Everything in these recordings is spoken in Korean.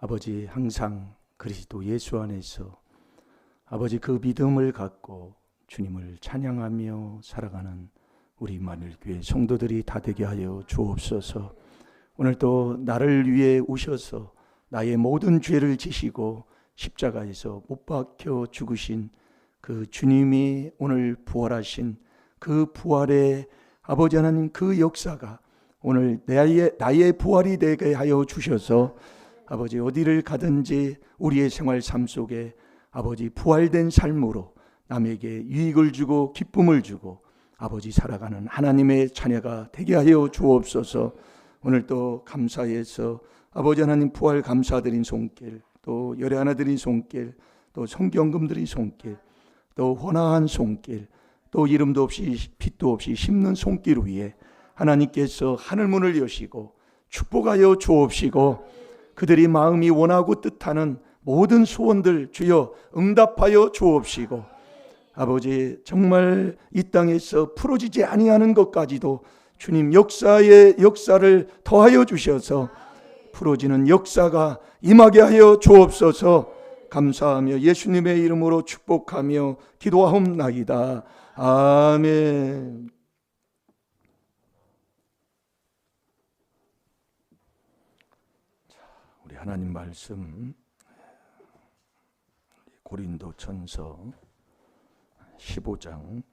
아버지 항상 그리스도 예수 안에서 아버지 그 믿음을 갖고 주님을 찬양하며 살아가는 우리 만일교회 성도들이 다 되게 하여 주옵소서. 오늘도 나를 위해 오셔서 나의 모든 죄를 지시고 십자가에서 못 박혀 죽으신 그 주님이 오늘 부활하신 그 부활의 아버지 하나님 그 역사가 오늘 나의 부활이 되게 하여 주셔서 아버지 어디를 가든지 우리의 생활 삶 속에 아버지 부활된 삶으로 남에게 유익을 주고 기쁨을 주고 아버지 살아가는 하나님의 자녀가 되게 하여 주옵소서. 오늘도 감사해서 아버지 하나님 부활 감사드린 손길, 또 열애 하나 드린 손길, 또 성경금 드린 손길, 또 헌화한 손길, 또 이름도 없이 빛도 없이 심는 손길 위에 하나님께서 하늘문을 여시고 축복하여 주옵시고 그들이 마음이 원하고 뜻하는 모든 소원들 주여 응답하여 주옵시고 아버지 정말 이 땅에서 풀어지지 아니하는 것까지도 주님 역사를 더하여 주셔서 풀어지는 역사가 임하게 하여 주옵소서. 감사하며 예수님의 이름으로 축복하며 기도하옵나이다. 아멘. 우리 하나님 말씀 고린도전서 15장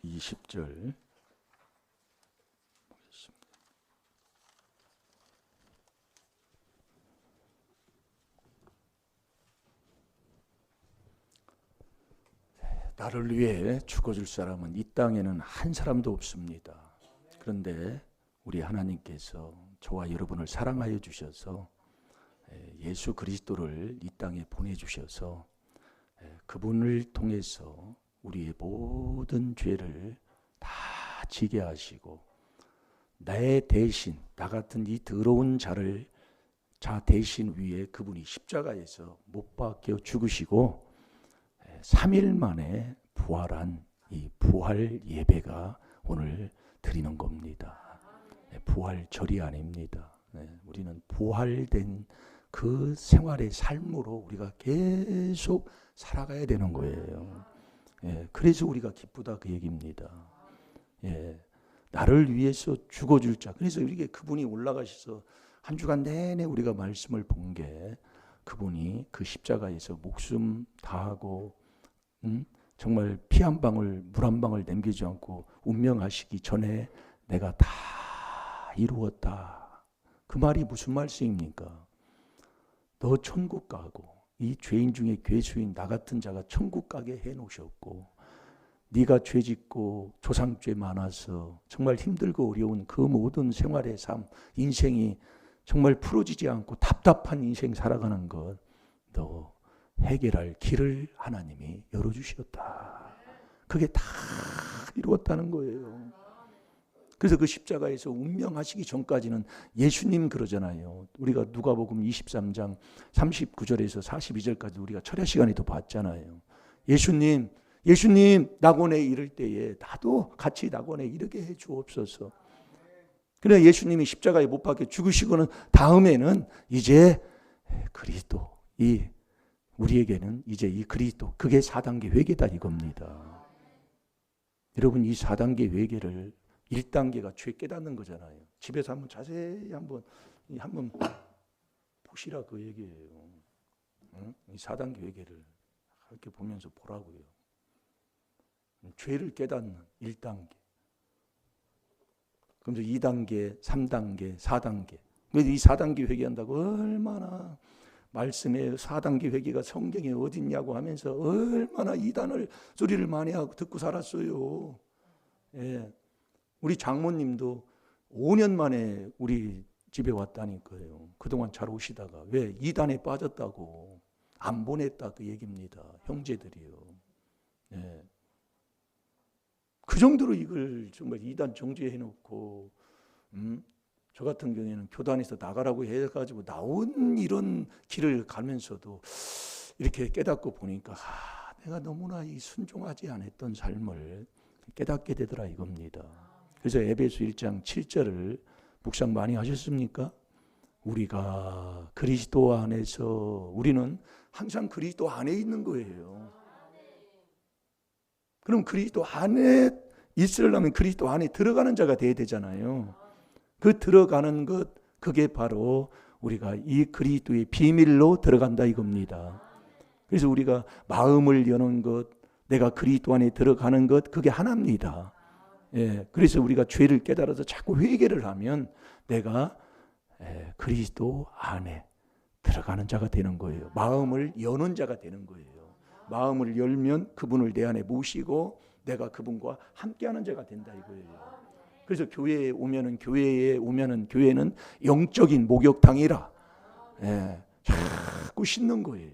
20절 보겠습니다. 나를 위해 죽어줄 사람은 이 땅에는 한 사람도 없습니다. 그런데 우리 하나님께서 저와 여러분을 사랑하여 주셔서 예수 그리스도를 이 땅에 보내주셔서 그분을 통해서 우리의 모든 죄를 다 지게 하시고 내 대신 나 같은 이 더러운 자 대신 위에 그분이 십자가에서 못 박혀 죽으시고 3일 만에 부활한 이 부활 예배가 오늘 드리는 겁니다. 부활절이 아닙니다. 우리는 부활된 그 생활의 삶으로 우리가 계속 살아가야 되는 거예요. 그래서 우리가 기쁘다 그 얘기입니다. 나를 위해서 죽어줄 자. 그래서 이렇게 그분이 올라가셔서 한 주간 내내 우리가 말씀을 본 게 그분이 그 십자가에서 목숨 다하고 정말 피 한 방울 물 한 방울 남기지 않고 운명하시기 전에 내가 다 이루었다. 그 말이 무슨 말씀입니까? 너 천국 가고 이 죄인 중에 괴수인 나 같은 자가 천국 가게 해놓으셨고 네가 죄짓고 조상죄 많아서 정말 힘들고 어려운 그 모든 생활의 삶 인생이 정말 풀어지지 않고 답답한 인생 살아가는 것 너 해결할 길을 하나님이 열어주셨다. 그게 다 이루었다는 거예요. 그래서 그 십자가에서 운명하시기 전까지는 예수님 그러잖아요. 우리가 누가복음 23장 39절에서 42절까지 우리가 철야 시간에도 봤잖아요. 예수님 낙원에 이를 때에 나도 같이 낙원에 이르게 해 주옵소서. 그래 예수님이 십자가에 못 박혀 죽으시고는 다음에는 이제 그리스도 우리에게는 이제 이 그리스도 그게 4단계 회개다 이겁니다. 여러분 이 4단계 회개를 1단계가 죄 깨닫는 거잖아요. 집에서 한번 자세히 한번 보시라 그 얘기예요. 이 4단계 회개를 이렇게 보면서 보라고요. 죄를 깨닫는 1단계. 그럼 2단계, 3단계, 4단계. 이 4단계 회개한다고 얼마나 말씀에 4단계 회개가 성경에 어딨냐고 하면서 얼마나 이단을 소리를 많이 하고 듣고 살았어요. 우리 장모님도 5년 만에 우리 집에 왔다니까요. 그동안 잘 오시다가 왜 이단에 빠졌다고 안 보냈다 그 얘기입니다. 형제들이요. 그 정도로 이걸 정말 이단 정죄해놓고 저 같은 경우에는 교단에서 나가라고 해가지고 나온 이런 길을 가면서도 이렇게 깨닫고 보니까 내가 너무나 이 순종하지 않았던 삶을 깨닫게 되더라 이겁니다. 그래서 에베소 1장 7절을 묵상 많이 하셨습니까? 우리가 그리스도 안에서 우리는 항상 그리스도 안에 있는 거예요. 그럼 그리스도 안에 있으려면 그리스도 안에 들어가는 자가 돼야 되잖아요. 그 들어가는 것, 그게 바로 우리가 이 그리스도의 비밀로 들어간다 이겁니다. 그래서 우리가 마음을 여는 것, 내가 그리스도 안에 들어가는 것, 그게 하나입니다. 예, 그래서 우리가 죄를 깨달아서 자꾸 회개를 하면 내가 그리스도 안에 들어가는 자가 되는 거예요. 마음을 여는 자가 되는 거예요. 마음을 열면 그분을 내 안에 모시고 내가 그분과 함께하는 자가 된다 이거예요. 그래서 교회에 오면은 교회는 영적인 목욕탕이라 자꾸 씻는 거예요.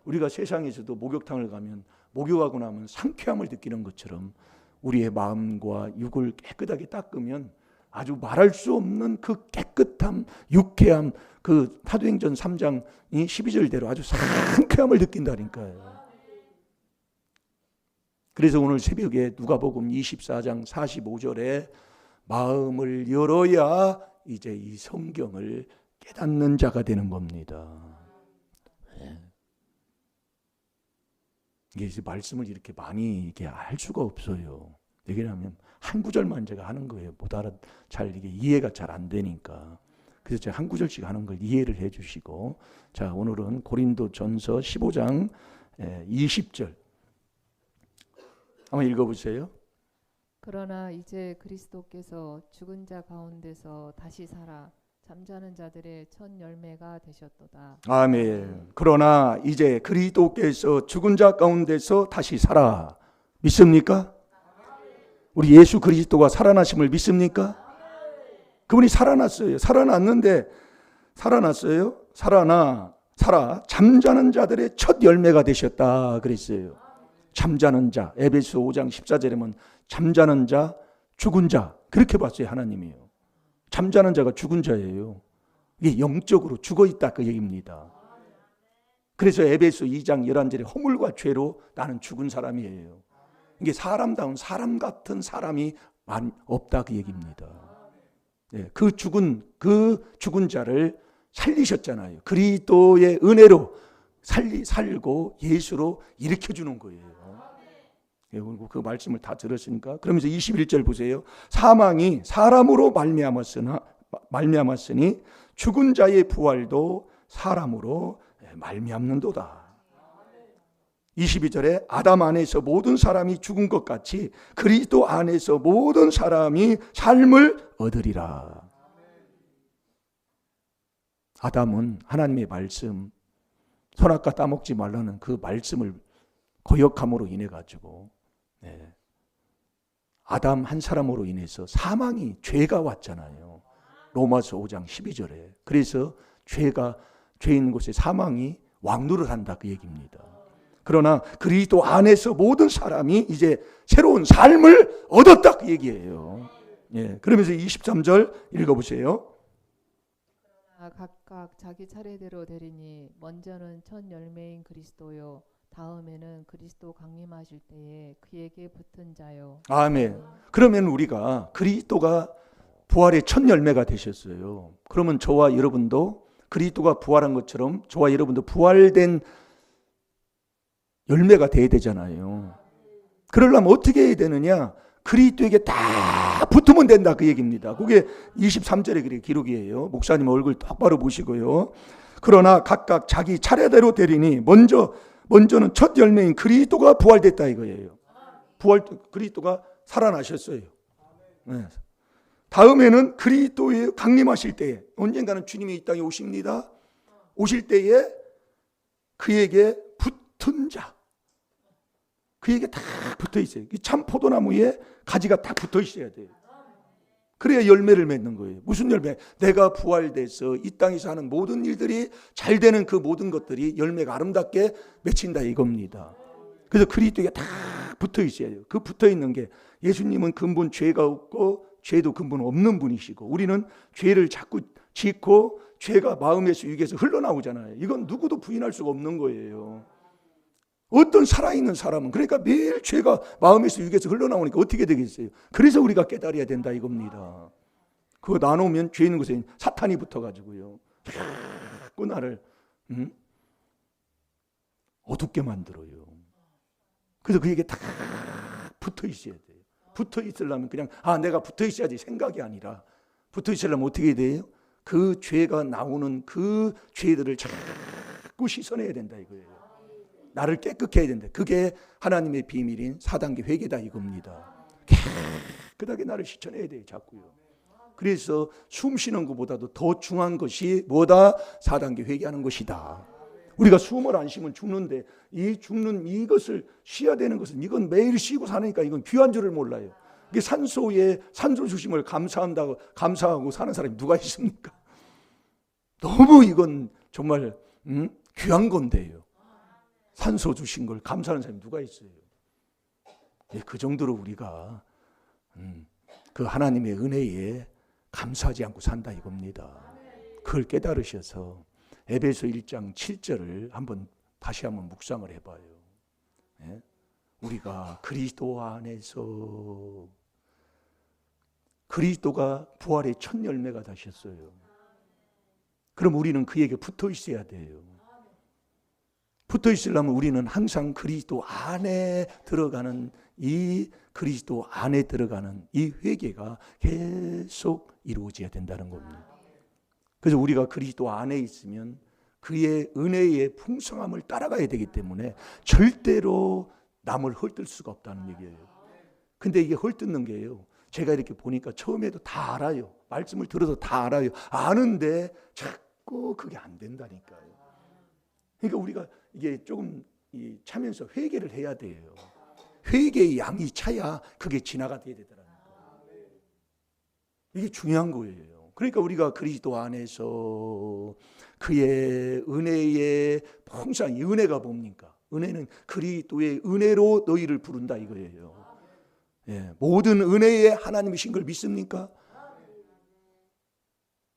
우리가 세상에서도 목욕탕을 가면 목욕하고 나면 상쾌함을 느끼는 것처럼 우리의 마음과 육을 깨끗하게 닦으면 아주 말할 수 없는 그 깨끗함, 유쾌함, 그 사도행전 3장 12절대로 아주 상쾌함을 느낀다니까요. 그래서 오늘 새벽에 누가복음 24장 45절에 마음을 열어야 이제 이 성경을 깨닫는 자가 되는 겁니다. 이게 말씀을 이렇게 많이 이게 할 수가 없어요. 왜냐하면 한 구절만 제가 하는 거예요. 잘 이게 이해가 잘 안 되니까. 그래서 제가 한 구절씩 하는 걸 이해를 해주시고, 자 오늘은 고린도전서 15장 20절 한번 읽어보세요. 그러나 이제 그리스도께서 죽은 자 가운데서 다시 살아 잠자는 자들의 첫 열매가 되셨도다. 아멘. 그러나 이제 그리스도께서 죽은 자 가운데서 다시 살아. 믿습니까? 우리 예수 그리스도가 살아나심을 믿습니까? 그분이 살아났어요. 살아났어요. 살아 잠자는 자들의 첫 열매가 되셨다 그랬어요. 잠자는 자, 에베소 5장 14절에는 잠자는 자, 죽은 자 그렇게 봤어요. 하나님이요. 잠자는 자가 죽은 자예요. 이게 영적으로 죽어있다 그 얘기입니다. 그래서 에베소 2장 11절에 허물과 죄로 나는 죽은 사람이에요. 이게 사람다운 사람 같은 사람이 없다 그 얘기입니다. 네, 그 죽은 자를 살리셨잖아요. 그리스도의 은혜로 살고 예수로 일으켜주는 거예요. 그 말씀을 다 들었으니까 그러면서 21절 보세요. 사망이 사람으로 말미암았으니 죽은 자의 부활도 사람으로 말미암는도다. 22절에 아담 안에서 모든 사람이 죽은 것 같이 그리스도 안에서 모든 사람이 삶을 얻으리라. 아담은 하나님의 말씀, 선악과 따먹지 말라는 그 말씀을 거역함으로 인해 가지고 아담 한 사람으로 인해서 사망이 죄가 왔잖아요. 로마서 5장 12절에. 그래서 죄 있는 곳에 사망이 왕노를 한다 그 얘기입니다. 그러나 그리스도 안에서 모든 사람이 이제 새로운 삶을 얻었다 그 얘기예요. 그러면서 23절 읽어보세요. 각각 자기 차례대로 되리니 먼저는 첫 열매인 그리스도요 다음에는 그리스도 강림하실 때에 그에게 붙은 자요. 아멘. 그러면 우리가 그리스도가 부활의 첫 열매가 되셨어요. 그러면 저와 여러분도 그리스도가 부활한 것처럼 저와 여러분도 부활된 열매가 돼야 되잖아요. 그러려면 어떻게 해야 되느냐? 그리스도에게 다 붙으면 된다 그 얘기입니다. 그게 23절에 그렇게 기록이에요. 목사님 얼굴 똑바로 보시고요. 그러나 각각 자기 차례대로 되리니 먼저는 첫 열매인 그리스도가 부활됐다 이거예요. 그리스도가 살아나셨어요. 네. 다음에는 그리스도의 강림하실 때에 언젠가는 주님이 이 땅에 오십니다. 오실 때에 그에게 붙은 자, 그에게 다 붙어 있어요. 참 포도나무에 가지가 다 붙어 있어야 돼요. 그래야 열매를 맺는 거예요. 무슨 열매? 내가 부활돼서 이 땅에서 하는 모든 일들이 잘 되는 그 모든 것들이 열매가 아름답게 맺힌다 이겁니다. 그래서 그리스도에게 다 붙어 있어야 돼요. 그 붙어 있는 게 예수님은 근본 죄가 없고 죄도 근본 없는 분이시고 우리는 죄를 자꾸 짓고 죄가 마음에서 육에서 흘러나오잖아요. 이건 누구도 부인할 수가 없는 거예요. 어떤 살아있는 사람은 그러니까 매일 죄가 마음에서 육에서 흘러나오니까 어떻게 되겠어요? 그래서 우리가 깨달아야 된다 이겁니다. 그거 나누면 죄 있는 곳에 사탄이 붙어가지고요. 자꾸 나를 어둡게 만들어요. 그래서 그에게 다 붙어 있어야 돼요. 붙어 있으려면 그냥 내가 붙어 있어야지 생각이 아니라 붙어 있으려면 어떻게 돼요? 그 죄가 나오는 그 죄들을 자꾸 씻어내야 된다 이거예요. 나를 깨끗게 해야 된다. 그게 하나님의 비밀인 4단계 회개다 이겁니다. 깨끗하게 나를 씻어내야 돼요. 자꾸요. 그래서 숨 쉬는 것보다도 더 중요한 것이 뭐다? 4단계 회개하는 것이다. 우리가 숨을 안 쉬면 죽는데 이 죽는 이것을 쉬어야 되는 것은 이건 매일 쉬고 사니까 이건 귀한 줄을 몰라요. 이게 산소에 산소 주심을 감사하고 사는 사람이 누가 있습니까? 너무 이건 정말 귀한 건데요. 산소 주신 걸 감사하는 사람이 누가 있어요? 그 정도로 우리가 그 하나님의 은혜에 감사하지 않고 산다 이겁니다. 그걸 깨달으셔서 에베소 1장 7절을 다시 한번 묵상을 해봐요. 예? 우리가 그리스도 안에서 그리스도가 부활의 첫 열매가 되셨어요. 그럼 우리는 그에게 붙어 있어야 돼요. 붙어 있으려면 우리는 항상 그리스도 안에 들어가는 이 회개가 계속 이루어져야 된다는 겁니다. 그래서 우리가 그리스도 안에 있으면 그의 은혜의 풍성함을 따라가야 되기 때문에 절대로 남을 헐뜯을 수가 없다는 얘기예요. 근데 이게 헐뜯는 게요. 제가 이렇게 보니까 처음에도 다 알아요. 말씀을 들어도 다 알아요. 아는데 자꾸 그게 안 된다니까요. 그러니까 우리가 이게 조금 차면서 회개를 해야 돼요. 회개의 양이 차야 그게 진화가 돼야 되더라고요. 이게 중요한 거예요. 그러니까 우리가 그리스도 안에서 그의 은혜의 풍성, 이 은혜가 뭡니까? 은혜는 그리스도의 은혜로 너희를 부른다 이거예요. 예, 모든 은혜의 하나님이신 걸 믿습니까?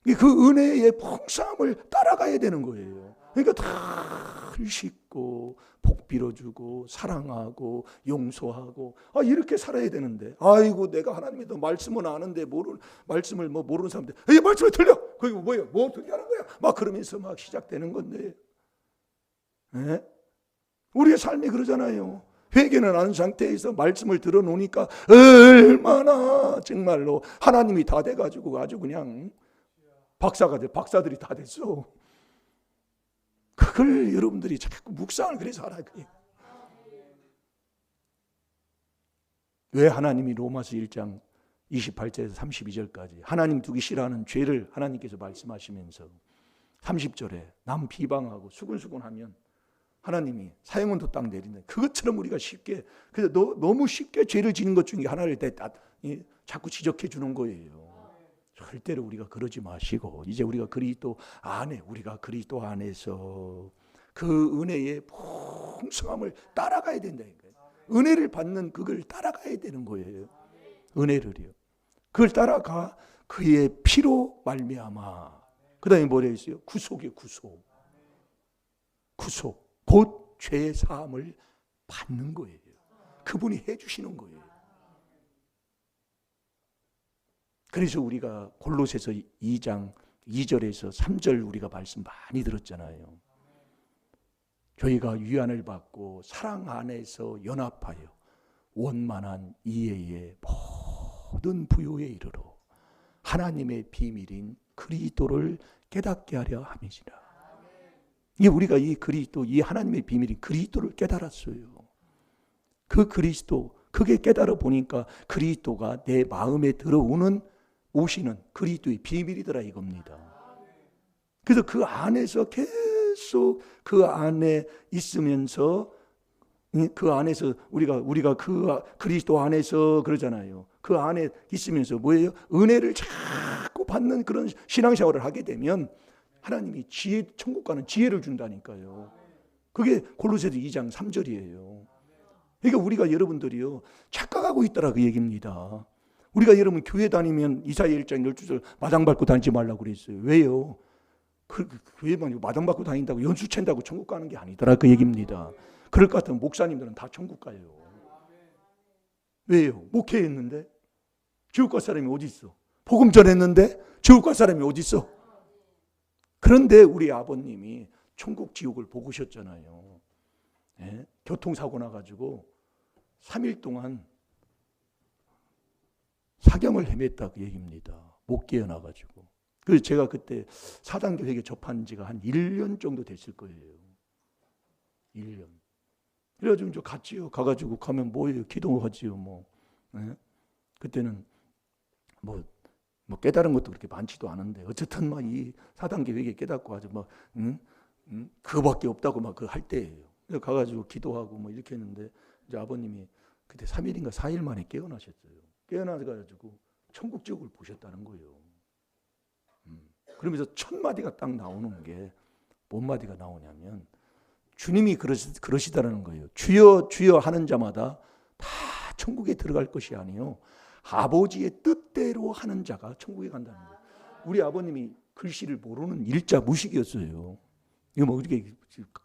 그 은혜의 풍성함을 따라가야 되는 거예요. 그러니까 다 씻고 복 빌어주고 사랑하고 용서하고 이렇게 살아야 되는데 아이고 내가 하나님의 말씀은 아는데 말씀을 모르는 사람들 말씀을 틀려 그게 뭐예요? 뭐 어떻게 하는 거야? 막 그러면서 막 시작되는 건데 네? 우리의 삶이 그러잖아요. 회개는 안 상태에서 말씀을 들어놓으니까 얼마나 정말로 하나님이 다 돼가지고 아주 그냥 박사들이 다 됐어. 그걸 여러분들이 자꾸 묵상을 그래서 알아야 돼요. 왜 하나님이 로마서 1장 28절에서 32절까지 하나님 두기 싫어하는 죄를 하나님께서 말씀하시면서 30절에 남 비방하고 수근수근하면 하나님이 사형원도 딱 내린다. 그것처럼 우리가 쉽게 그래서 너무 쉽게 죄를 지는 것 중에 하나를 자꾸 지적해 주는 거예요. 절대로 우리가 그러지 마시고 이제 우리가 그리스도 안에서 그 은혜의 풍성함을 따라가야 된다니까요. 은혜를 받는 그걸 따라가야 되는 거예요. 은혜를요. 그걸 따라가 그의 피로 말미암아. 그다음에 뭐라 했어요? 구속이요. 구속. 곧 죄의 사함을 받는 거예요. 그분이 해주시는 거예요. 그래서 우리가 골로새서 2장 2절에서 3절 우리가 말씀 많이 들었잖아요. 저희가 위안을 받고 사랑 안에서 연합하여 원만한 이해의 모든 부요에 이르러 하나님의 비밀인 그리스도를 깨닫게 하려 함이지라. 이게 우리가 이 하나님의 비밀인 그리스도를 깨달았어요. 그 그리스도, 그게 깨달아 보니까 그리스도가 내 마음에 오시는 그리스도의 비밀이더라 이겁니다. 그래서 그 안에서 계속 그 안에 있으면서 그 안에서 우리가 그 그리스도 안에서 그러잖아요. 그 안에 있으면서 뭐예요? 은혜를 자꾸 받는 그런 신앙생활을 하게 되면 하나님이 천국 가는 지혜를 준다니까요. 그게 골로새서 2장 3절이에요. 그러니까 우리가 여러분들이요 착각하고 있더라 그 얘기입니다. 우리가 여러분 교회 다니면 이사야 1장 12절 마당 밟고 다니지 말라고 그랬어요. 왜요? 교회만 마당 밟고 다닌다고 연수 챈다고 천국 가는 게 아니더라 그 얘기입니다. 그럴 것 같으면 목사님들은 다 천국 가요. 왜요? 목회했는데 지옥 갈 사람이 어디 있어? 복음 전했는데 지옥 갈 사람이 어디 있어? 그런데 우리 아버님이 천국 지옥을 보고 오셨잖아요. 예? 교통사고 나가지고 3일 동안 사경을 헤맸다 그 얘기입니다. 못 깨어나가지고. 그래서 제가 그때 사단교회에 접한 지가 한 1년 정도 됐을 거예요. 1년. 그래가지고 저 갔지요. 가가지고 가면 뭐예요? 기도하지요. 뭐. 예? 그때는 뭐 깨달은 것도 그렇게 많지도 않은데 어쨌든 막 이 사단교회에 깨닫고 아주 막 그거밖에 없다고 막 그 할 때예요. 그래서 가가지고 기도하고 뭐 이렇게 했는데 이제 아버님이 그때 3일인가 4일 만에 깨어나셨어요. 깨어나가지고 천국 지옥을 보셨다는 거예요. 그러면서 첫 마디가 딱 나오는 게 뭔 마디가 나오냐면 주님이 그러시다라는 거예요. 주여 주여 하는 자마다 다 천국에 들어갈 것이 아니요 아버지의 뜻대로 하는 자가 천국에 간다는 거예요. 우리 아버님이 글씨를 모르는 일자 무식이었어요. 이거 뭐 이렇게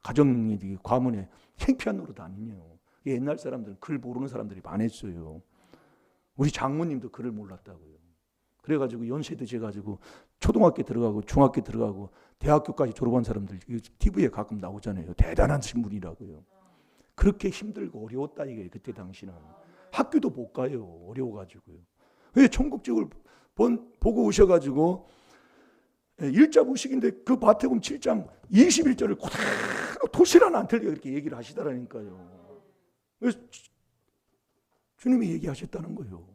가정이 과문에 창피한 노릇 아니에요. 옛날 사람들은 글 모르는 사람들이 많았어요. 우리 장모님도 글을 몰랐다고요. 그래가지고 연세 드셔가지고 초등학교 들어가고 중학교 들어가고 대학교까지 졸업한 사람들 TV에 가끔 나오잖아요. 대단한 신분이라고요. 그렇게 힘들고 어려웠다 이게 그때 당시는. 학교도 못 가요. 어려워가지고요. 왜 천국 지옥을 보고 오셔가지고 일자 무식인데 그 마태복음 7장 21절을 그대로 도시라는 안 틀리게 이렇게 얘기를 하시더라니까요. 그래서 주님이 얘기하셨다는 거예요.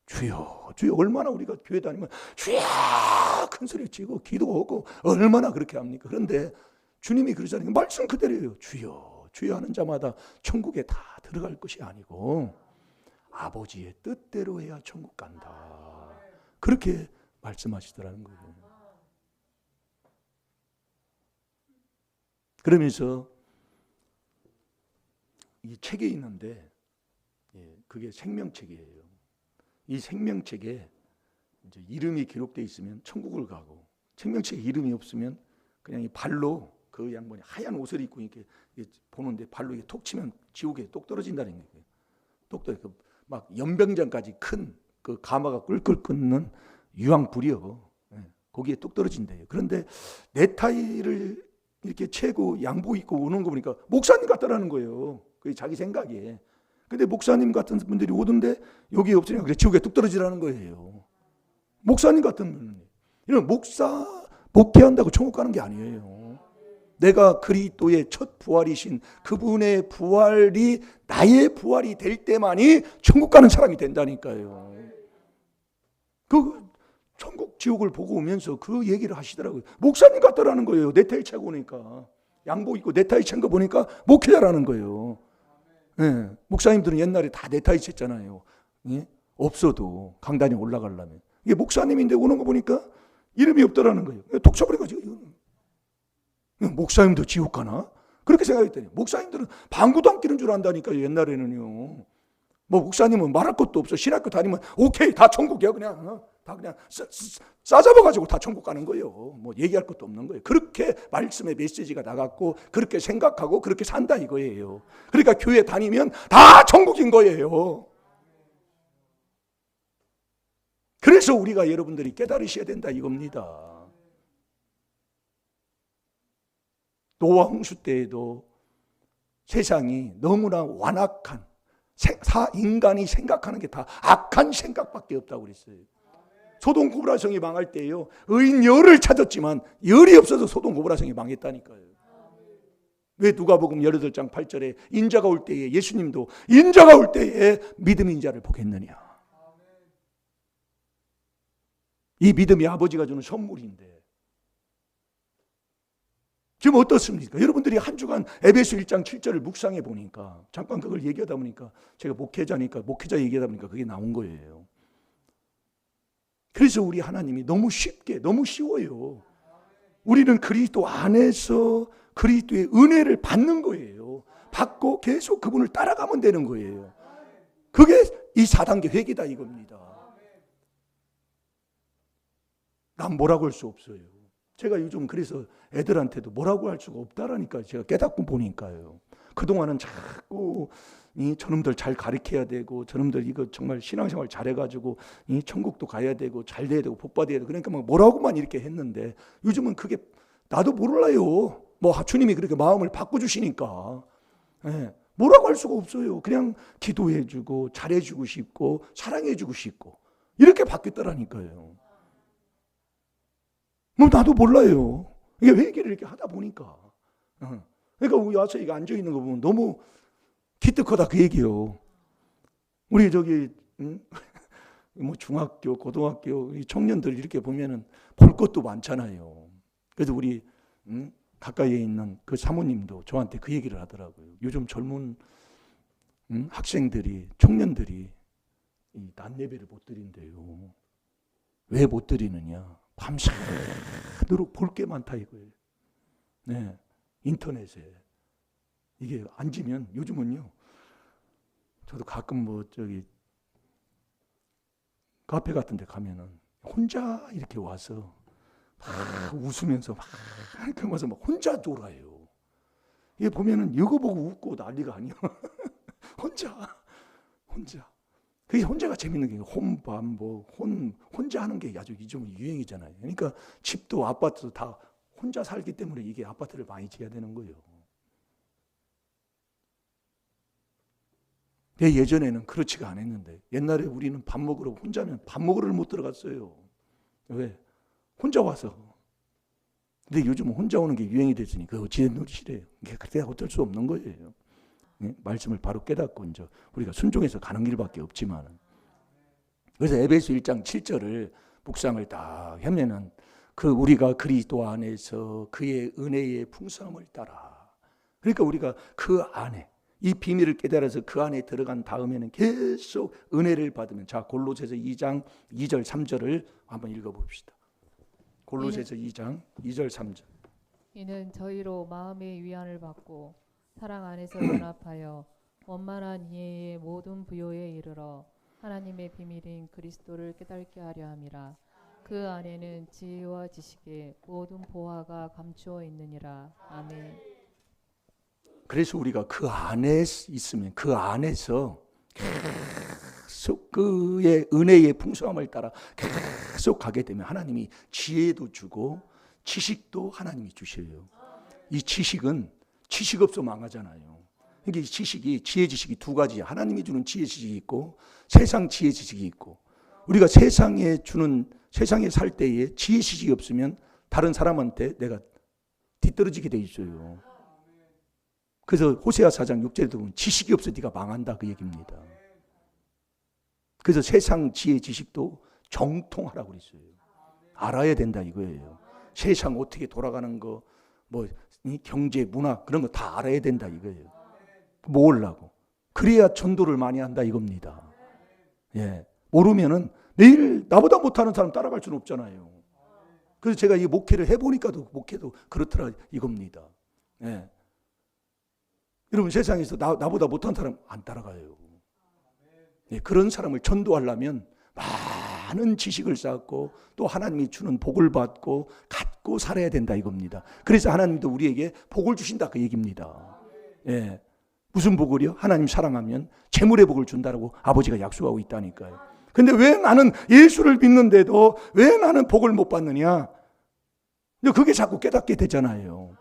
주여 주여 얼마나 우리가 교회 다니면 주여 큰 소리 치고 기도하고 얼마나 그렇게 합니까? 그런데 주님이 그러잖아요. 말씀 그대로예요. 주여 주여 하는 자마다 천국에 다 들어갈 것이 아니고 아버지의 뜻대로 해야 천국 간다. 그렇게 말씀하시더라는 거예요. 그러면서 이 책에 있는데 그게 생명책이에요. 이 생명책에 이제 이름이 기록되어 있으면 천국을 가고 생명책에 이름이 없으면 그냥 이 발로 그 양반이 하얀 옷을 입고 이렇게 보는데 발로 이렇게 톡 치면 지옥에 똑 떨어진다는 거예요. 똑 떨어 막 연병장까지 큰 그 가마가 꿀꿀 끓는 유황불이요. 거기에 똑 떨어진대요. 그런데 넥타이를 이렇게 채고 양복 입고 오는 거 보니까 목사님 같다라는 거예요. 그게 자기 생각에. 근데 목사님 같은 분들이 오던데 여기 없으니까 그래 지옥에 뚝 떨어지라는 거예요. 목사님 같은 분. 이런 목사 목회한다고 천국 가는 게 아니에요. 내가 그리스도의 첫 부활이신 그분의 부활이 나의 부활이 될 때만이 천국 가는 사람이 된다니까요. 그 천국 지옥을 보고 오면서 그 얘기를 하시더라고요. 목사님 같다라는 거예요. 넥타이 차고 오니까. 양복 입고 넥타이 찬 거 보니까 목회자라는 거예요. 네. 목사님들은 옛날에 다 넥타이 쳤잖아요. 예? 없어도 강단에 올라가려면. 이게 목사님인데 오는 거 보니까 이름이 없더라는 거예요. 톡 쳐버려가지고 목사님도 지옥 가나? 그렇게 생각했더니 목사님들은 방구도 안 끼는 줄 안다니까요. 옛날에는요. 뭐 목사님은 말할 것도 없어. 신학교 다니면 오케이 다 천국이야 그냥. 다 그냥 싸잡아가지고 다 천국 가는 거예요. 뭐 얘기할 것도 없는 거예요. 그렇게 말씀의 메시지가 나갔고 그렇게 생각하고 그렇게 산다 이거예요. 그러니까 교회 다니면 다 천국인 거예요. 그래서 우리가 여러분들이 깨달으셔야 된다 이겁니다. 노아 홍수 때에도 세상이 너무나 완악한 인간이 생각하는 게 다 악한 생각밖에 없다고 그랬어요. 소돔 고모라 성이 망할 때요 의인 열을 찾았지만 열이 없어서 소돔 고모라 성이 망했다니까요. 왜 누가복음 18장 8절에 인자가 올 때에 예수님도 인자가 올 때에 믿음인 자를 보겠느냐. 이 믿음이 아버지가 주는 선물인데 지금 어떻습니까? 여러분들이 한 주간 에베소 1장 7절을 묵상해 보니까 잠깐 그걸 얘기하다 보니까 제가 목회자 얘기하다 보니까 그게 나온 거예요. 그래서 우리 하나님이 너무 쉽게 너무 쉬워요. 우리는 그리스도 안에서 그리스도의 은혜를 받는 거예요. 받고 계속 그분을 따라가면 되는 거예요. 그게 이 4단계 회개다 이겁니다. 난 뭐라고 할 수 없어요. 제가 요즘 그래서 애들한테도 뭐라고 할 수가 없다라니까 제가 깨닫고 보니까요. 그동안은 자꾸 저놈들 잘 가르쳐야 되고 저놈들 이거 정말 신앙생활 잘해가지고 천국도 가야 되고 잘 돼야 되고 복 받아야 되고 그러니까 막 뭐라고만 이렇게 했는데 요즘은 그게 나도 몰라요. 뭐 주님이 그렇게 마음을 바꿔주시니까 뭐라고 할 수가 없어요. 그냥 기도해주고 잘해주고 싶고 사랑해주고 싶고 이렇게 바뀌었더라니까요. 뭐 나도 몰라요. 이게 회개를 이렇게 하다 보니까. 그러니까 우리 와서 이거 앉아 있는 거 보면 너무 기특하다 그 얘기요. 우리 저기 뭐 중학교, 고등학교 청년들 이렇게 보면은 볼 것도 많잖아요. 그래서 우리 가까이에 있는 그 사모님도 저한테 그 얘기를 하더라고요. 요즘 젊은 학생들이 청년들이 이 낮 예배를 못 드린대요. 왜 못 드리느냐? 밤새도록 볼 게 많다 이거예요. 네, 인터넷에 이게 앉으면 요즘은요. 저도 가끔 뭐 저기 카페 같은 데 가면은 혼자 이렇게 와서 막 웃으면서 막 이렇게 와서 막 혼자 놀아요. 이게 보면은 이거 보고 웃고 난리가 아니야. 혼자. 그게 혼자가 재밌는 게 혼밥 뭐 혼자 하는 게 아주 요즘 유행이잖아요. 그러니까 집도 아파트도 다 혼자 살기 때문에 이게 아파트를 많이 지어야 되는 거예요. 예전에는 그렇지가 않았는데 옛날에 우리는 밥 먹으러 혼자면 밥 먹으러 못 들어갔어요. 왜? 혼자 와서. 근데 요즘은 혼자 오는 게 유행이 됐으니 그 어찌된 노릇이래요. 이게 그때 어쩔 수 없는 거예요. 말씀을 바로 깨닫고 이제 우리가 순종해서 가는 길밖에 없지만. 그래서 에베소 1장 7절을 묵상을 딱 하면은 그 우리가 그리스도 안에서 그의 은혜의 풍성함을 따라. 그러니까 우리가 그 안에 이 비밀을 깨달아서 그 안에 들어간 다음에는 계속 은혜를 받으면 자 골로새서 2장 2절 3절을 한번 읽어봅시다. 골로새서 2장 2절 3절. 이는 저희로 마음의 위안을 받고 사랑 안에서 연합하여 원만한 이해의 모든 부요에 이르러 하나님의 비밀인 그리스도를 깨닫게 하려 함이라. 그 안에는 지혜와 지식의 모든 보화가 감추어 있느니라. 아멘. 그래서 우리가 그 안에 있으면 그 안에서 계속 그의 은혜의 풍성함을 따라 계속 가게 되면 하나님이 지혜도 주고 지식도 하나님이 주셔요. 이 지식은 지식 없어 망하잖아요. 그러니까 이 지식이 지혜 지식이 두 가지야. 하나님이 주는 지혜 지식이 있고 세상 지혜 지식이 있고 우리가 세상에 살 때에 지혜 지식이 없으면 다른 사람한테 내가 뒤떨어지게 돼 있어요. 그래서 호세아 4장 6절에 보면 지식이 없어 네가 망한다 그 얘기입니다. 그래서 세상 지혜 지식도 정통하라고 그랬어요. 알아야 된다 이거예요. 세상 어떻게 돌아가는 거, 뭐 경제, 문화 그런 거 다 알아야 된다 이거예요. 모으려고. 그래야 전도를 많이 한다 이겁니다. 예, 모르면은 내일 나보다 못하는 사람 따라갈 수는 없잖아요. 그래서 제가 이 목회를 해보니까도 목회도 그렇더라 이겁니다. 예. 여러분 세상에서 나보다 못한 사람 안 따라가요. 예, 그런 사람을 전도하려면 많은 지식을 쌓고 또 하나님이 주는 복을 받고 갖고 살아야 된다 이겁니다. 그래서 하나님도 우리에게 복을 주신다 그 얘기입니다. 예, 무슨 복을요? 하나님 사랑하면 재물의 복을 준다라고 아버지가 약속하고 있다니까요. 근데 왜 나는 예수를 믿는데도 왜 나는 복을 못 받느냐? 그게 자꾸 깨닫게 되잖아요.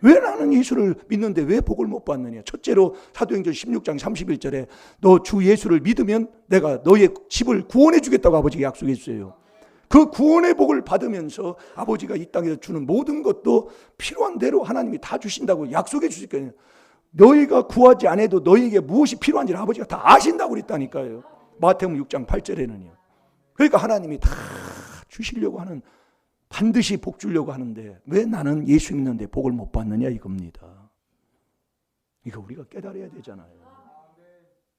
왜 나는 예수를 믿는데 왜 복을 못 받느냐? 첫째로 사도행전 16장 31절에 너 주 예수를 믿으면 내가 너의 집을 구원해 주겠다고 아버지가 약속했어요. 그 구원의 복을 받으면서 아버지가 이 땅에서 주는 모든 것도 필요한 대로 하나님이 다 주신다고 약속해 주실 거예요. 너희가 구하지 않아도 너희에게 무엇이 필요한지를 아버지가 다 아신다고 그랬다니까요. 마태복음 6장 8절에는요. 그러니까 하나님이 다 주시려고 하는 반드시 복 주려고 하는데 왜 나는 예수 믿는데 복을 못 받느냐 이겁니다. 이거 우리가 깨달아야 되잖아요.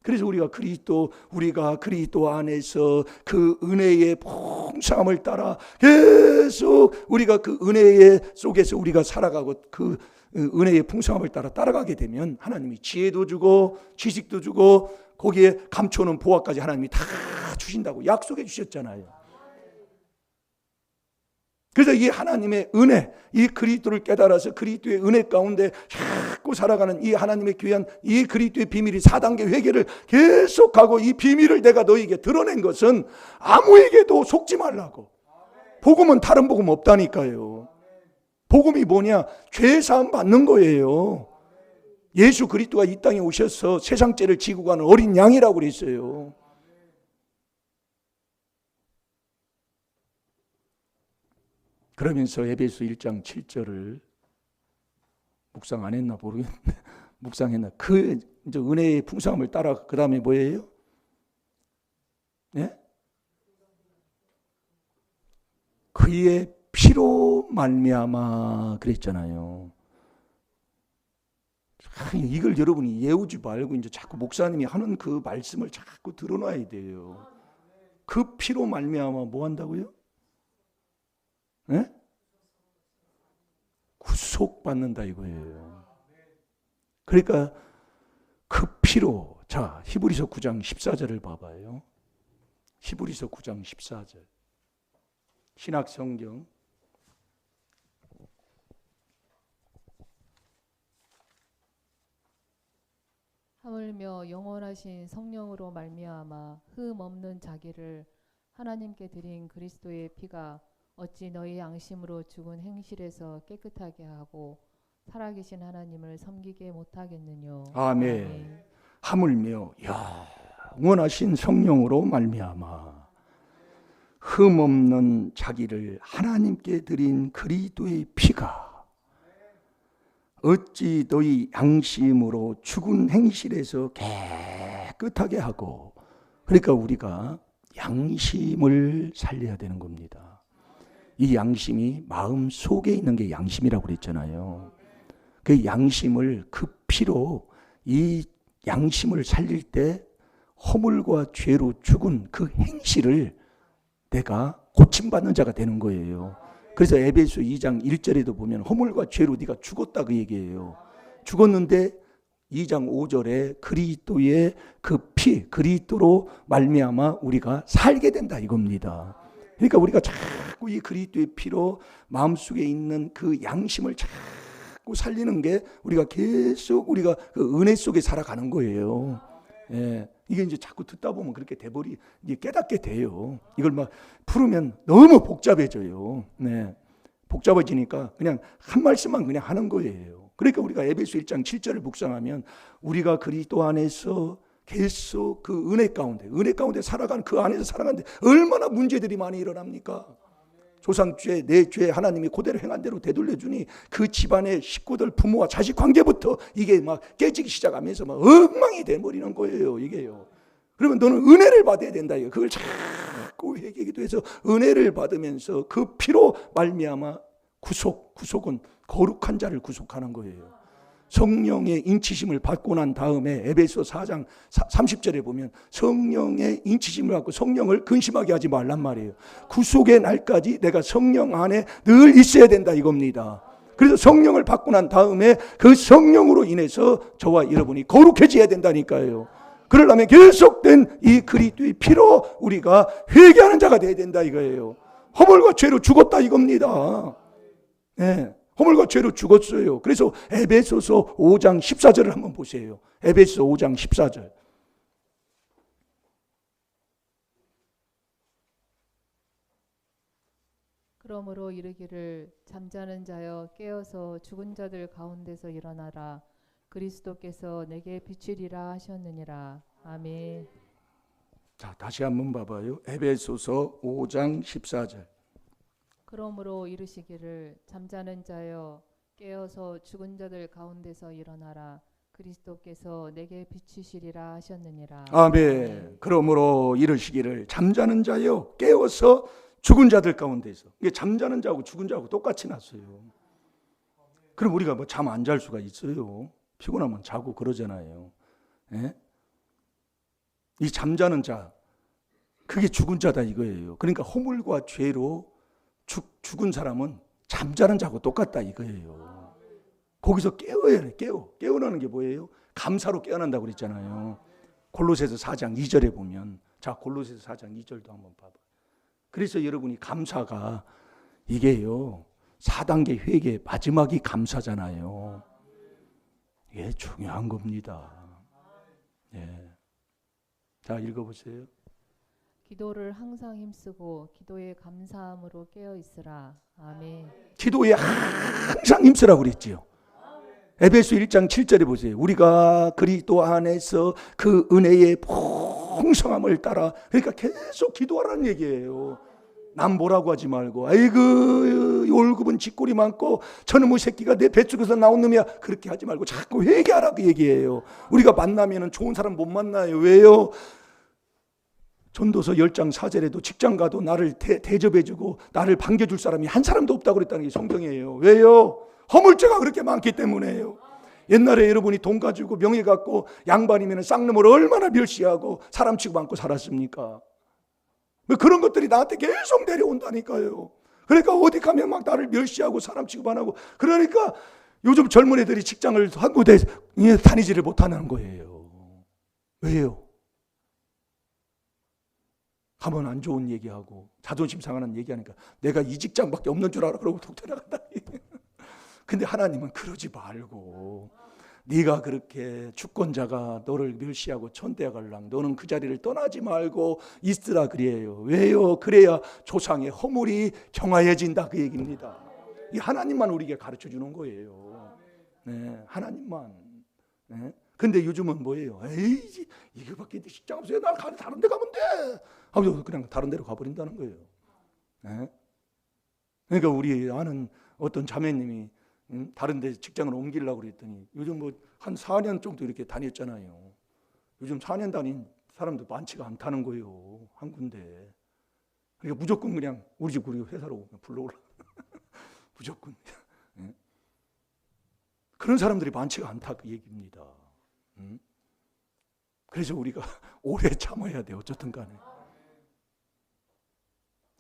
그래서 우리가 그리스도 안에서 그 은혜의 풍성함을 따라 계속 우리가 그 은혜 속에서 우리가 살아가고 그 은혜의 풍성함을 따라 따라가게 되면 하나님이 지혜도 주고 지식도 주고 거기에 감춰놓은 보화까지 하나님이 다 주신다고 약속해 주셨잖아요. 그래서 이 하나님의 은혜, 이 그리스도를 깨달아서 그리스도의 은혜 가운데 자꾸 찾고 살아가는 이 하나님의 귀한 이 그리스도의 비밀이 4단계 회개를 계속하고 이 비밀을 내가 너에게 드러낸 것은 아무에게도 속지 말라고. 복음은 다른 복음 없다니까요. 복음이 뭐냐? 죄 사함 받는 거예요. 예수 그리스도가 이 땅에 오셔서 세상 죄를 지고 가는 어린 양이라고 그랬어요. 그러면서 에베소 1장 7절을 묵상 안 했나 모르겠는데 묵상했나? 그 이제 은혜의 풍성함을 따라 그 다음에 뭐예요? 네? 그의 피로 말미암아 그랬잖아요. 이걸 여러분이 외우지 말고 이제 자꾸 목사님이 하는 그 말씀을 자꾸 들어놔야 돼요. 그 피로 말미암아 뭐 한다고요? 네? 구속받는다 이거예요. 그러니까 그 피로, 자 히브리서 9장 14절을 봐봐요. 히브리서 9장 14절 신약성경 하물며 영원하신 성령으로 말미암아 흠 없는 자기를 하나님께 드린 그리스도의 피가 어찌 너희 양심으로 죽은 행실에서 깨끗하게 하고 살아계신 하나님을 섬기게 못하겠느뇨. 아멘. 하물며 영원하신 성령으로 말미암아 흠 없는 자기를 하나님께 드린 그리스도의 피가 어찌 너희 양심으로 죽은 행실에서 깨끗하게 하고, 그러니까 우리가 양심을 살려야 되는 겁니다. 이 양심이 마음 속에 있는 게 양심이라고 그랬잖아요. 그 양심을 그 피로 이 양심을 살릴 때 허물과 죄로 죽은 그 행실을 내가 고침받는 자가 되는 거예요. 그래서 에베소 2장 1절에도 보면 허물과 죄로 네가 죽었다 그 얘기예요. 죽었는데 2장 5절에 그리스도의 그 피, 그리스도로 말미암아 우리가 살게 된다 이겁니다. 그러니까 우리가 자꾸 이 그리스도의 피로 마음속에 있는 그 양심을 자꾸 살리는 게 우리가 계속 우리가 그 은혜 속에 살아가는 거예요. 예, 이게 이제 자꾸 듣다 보면 그렇게 이제 깨닫게 돼요. 이걸 막 풀으면 너무 복잡해져요. 네, 복잡해지니까 그냥 한 말씀만 그냥 하는 거예요. 그러니까 우리가 에베소 1장 7절을 묵상하면 우리가 그리스도 안에서 계속 그 은혜 가운데 살아가는 그 안에서 살아가는데 얼마나 문제들이 많이 일어납니까? 조상죄, 내 죄 하나님이 그대로 행한 대로 되돌려주니 그 집안의 식구들, 부모와 자식 관계부터 이게 막 깨지기 시작하면서 막 엉망이 돼버리는 거예요. 이게요. 그러면 너는 은혜를 받아야 된다. 그걸 자꾸 회개기도해서 은혜를 받으면서 그 피로 말미암아 구속은 거룩한 자를 구속하는 거예요. 성령의 인치심을 받고 난 다음에 에베소 4장 30절에 보면 성령의 인치심을 받고 성령을 근심하게 하지 말란 말이에요. 구속의 날까지 내가 성령 안에 늘 있어야 된다 이겁니다. 그래서 성령을 받고 난 다음에 그 성령으로 인해서 저와 여러분이 거룩해져야 된다니까요. 그러려면 계속된 이 그리스도의 피로 우리가 회개하는 자가 되어야 된다 이거예요. 허물과 죄로 죽었다 이겁니다. 네. 허물과 죄로 죽었어요. 그래서 에베소서 5장 14절을 한번 보세요. 에베소 5장 14절. 그러므로 이르기를 잠자는 자여 깨어서 죽은 자들 가운데서 일어나라. 그리스도께서 내게 비추리라 하셨느니라. 아멘. 자, 다시 한번 봐봐요. 에베소서 5장 14절. 그러므로 이르시기를 잠자는 자여 깨어서 죽은 자들 가운데서 일어나라. 그리스도께서 내게 비추시리라 하셨느니라. 아멘. 그러므로 이르시기를 잠자는 자여 깨어서 죽은 자들 가운데서. 이게 잠자는 자하고 죽은 자하고 똑같이 났어요. 그럼 우리가 뭐 잠 안 잘 수가 있어요. 피곤하면 자고 그러잖아요. 예? 이 잠자는 자, 그게 죽은 자다 이거예요. 그러니까 허물과 죄로 죽은 사람은 잠자는 자하고 똑같다 이거예요. 거기서 깨어야 해. 깨어나는 게 뭐예요? 감사로 깨어난다고 그랬잖아요. 골로새서 4장 2절에 보면, 자 골로새서 4장 2절도 한번 봐봐. 그래서 여러분이 감사가 이게요 4단계 회개 마지막이 감사잖아요. 이게 중요한 겁니다. 예. 자, 읽어보세요. 기도를 항상 힘쓰고 기도에 감사함으로 깨어 있으라. 아멘. 기도에 항상 힘쓰라고 그랬지요. 에베소 1장 7절에 보세요. 우리가 그리스도 안에서 그 은혜의 풍성함을 따라, 그러니까 계속 기도하라는 얘기예요. 남 뭐라고 하지 말고, 아이고 이 월급은 쥐꼬리 많고 저놈의 새끼가 내 뱃속에서 나온 놈이야, 그렇게 하지 말고 자꾸 회개하라고 얘기해요. 우리가 만나면 좋은 사람 못 만나요. 왜요? 전도서 10장 4절에도 직장 가도 나를 대접해주고 나를 반겨줄 사람이 한 사람도 없다고 그랬다는 게 성경이에요. 왜요? 허물죄가 그렇게 많기 때문에요. 옛날에 여러분이 돈 가지고 명예 갖고 양반이면 쌍놈을 얼마나 멸시하고 사람 취급받고 살았습니까? 그런 것들이 나한테 계속 내려온다니까요. 그러니까 어디 가면 막 나를 멸시하고 사람 취급 안 하고, 그러니까 요즘 젊은 애들이 직장을 한 군데 다니지를 못하는 거예요. 왜요? 가면 안 좋은 얘기하고 자존심 상하는 얘기하니까 내가 이 직장밖에 없는 줄 알아 그러고 톡 들어간다. 근데 하나님은 그러지 말고, 네가 그렇게 주권자가 너를 멸시하고 천대하갈랑 너는 그 자리를 떠나지 말고 있으라 그래요. 왜요? 그래야 조상의 허물이 경하여진다, 그 얘기입니다. 이 하나님만 우리에게 가르쳐 주는 거예요. 네, 하나님만. 네. 근데 요즘은 뭐예요? 에이, 이거밖에 직장 없어요. 나 다른 데 가면 돼. 하면서 그냥 다른 데로 가버린다는 거예요. 네? 그러니까 우리 아는 어떤 자매님이 다른 데 직장을 옮기려고 그랬더니 요즘 뭐 한 4년 정도 이렇게 다녔잖아요. 요즘 4년 다닌 사람도 많지가 않다는 거예요. 한 군데. 그러니까 무조건 그냥 우리 집 우리 회사로 불러오라. 무조건. 네? 그런 사람들이 많지가 않다, 그 얘기입니다. 그래서 우리가 오래 참아야 돼요. 어쨌든 간에.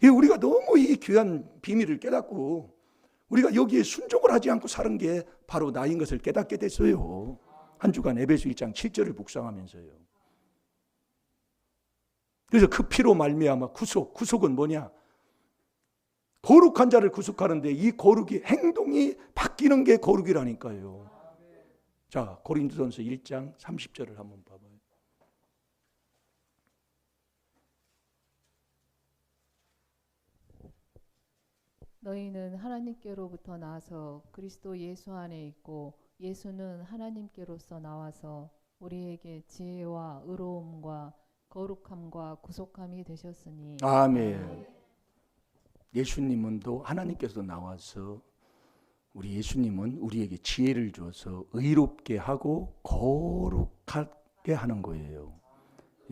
우리가 너무 이 귀한 비밀을 깨닫고 우리가 여기에 순종을 하지 않고 사는 게 바로 나인 것을 깨닫게 됐어요. 한 주간 에베소 1장 7절을 묵상하면서요. 그래서 그 피로 말미암아 구속은 뭐냐? 거룩한 자를 구속하는데 이 거룩이 행동이 바뀌는 게 거룩이라니까요. 자, 고린도전서 1장 30절을 한번 봐봐요. 너희는 하나님께로부터 나서 그리스도 예수 안에 있고 예수는 하나님께로서 나와서 우리에게 지혜와 의로움과 거룩함과 구속함이 되셨으니. 아멘. 예수님은 또 하나님께서 나와서 우리 예수님은 우리에게 지혜를 주어서 의롭게 하고 거룩하게 하는 거예요.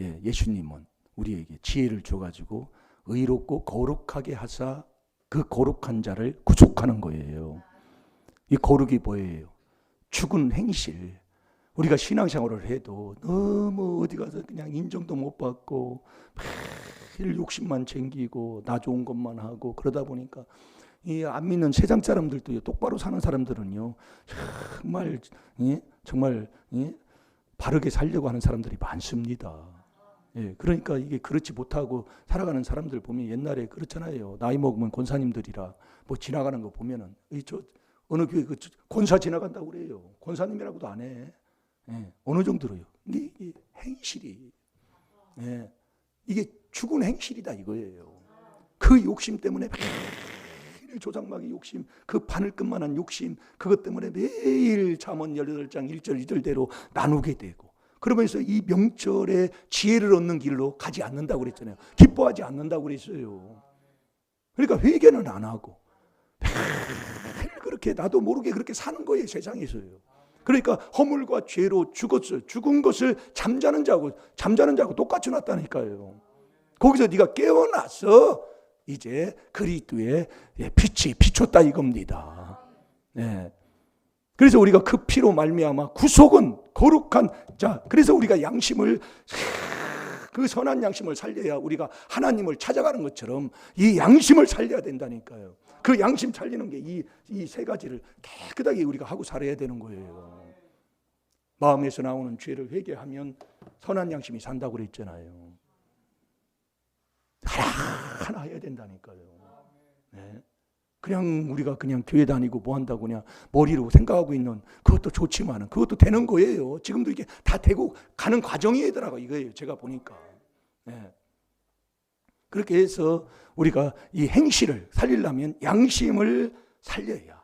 예, 예수님은 우리에게 지혜를 줘가지고 의롭고 거룩하게 하사 그 거룩한 자를 구속하는 거예요. 이 거룩이 뭐예요? 죽은 행실. 우리가 신앙생활을 해도 너무 어디 가서 그냥 인정도 못 받고 매일 욕심만 챙기고 나 좋은 것만 하고 그러다 보니까 이 안 믿는 세상 사람들도 똑바로 사는 사람들은요 정말 바르게 살려고 하는 사람들이 많습니다. 예, 그러니까 이게 그렇지 못하고 살아가는 사람들 보면 옛날에 그렇잖아요. 나이 먹으면 권사님들이라 뭐 지나가는 거 보면은 저 어느 교회 그 권사 지나간다고 그래요. 권사님이라고도 안 해. 예, 어느 정도로요? 이게 행실이, 예, 이게 죽은 행실이다 이거예요. 그 욕심 때문에 매일 조상마귀 욕심, 그 바늘끝만한 욕심, 그것 때문에 매일 잠언 18장 1절 2절대로 나누게 되고. 그러면서 이 명철의 지혜를 얻는 길로 가지 않는다고 그랬잖아요. 기뻐하지 않는다고 그랬어요. 그러니까 회개는 안 하고 매일 그렇게 나도 모르게 그렇게 사는 거예요, 세상에서요. 그러니까 허물과 죄로 죽었어요. 죽은 것을 잠자는 자고 똑같이 놨다니까요. 거기서 네가 깨어나서 이제 그리스도의 빛이 비췄다 이겁니다. 네. 그래서 우리가 그 피로 말미암아 구속은 거룩한 자, 그래서 우리가 양심을, 그 선한 양심을 살려야 우리가 하나님을 찾아가는 것처럼 이 양심을 살려야 된다니까요. 그 양심 살리는 게 이 세 가지를 깨끗하게 우리가 하고 살아야 되는 거예요. 마음에서 나오는 죄를 회개하면 선한 양심이 산다고 그랬잖아요. 하나 해야 된다니까요. 네. 그냥 우리가 그냥 교회 다니고 뭐 한다고 그냥 머리로 생각하고 있는 그것도 좋지만은 그것도 되는 거예요. 지금도 이게 다 되고 가는 과정이더라고 이거예요. 제가 보니까. 네. 그렇게 해서 우리가 이 행실을 살리려면 양심을 살려야,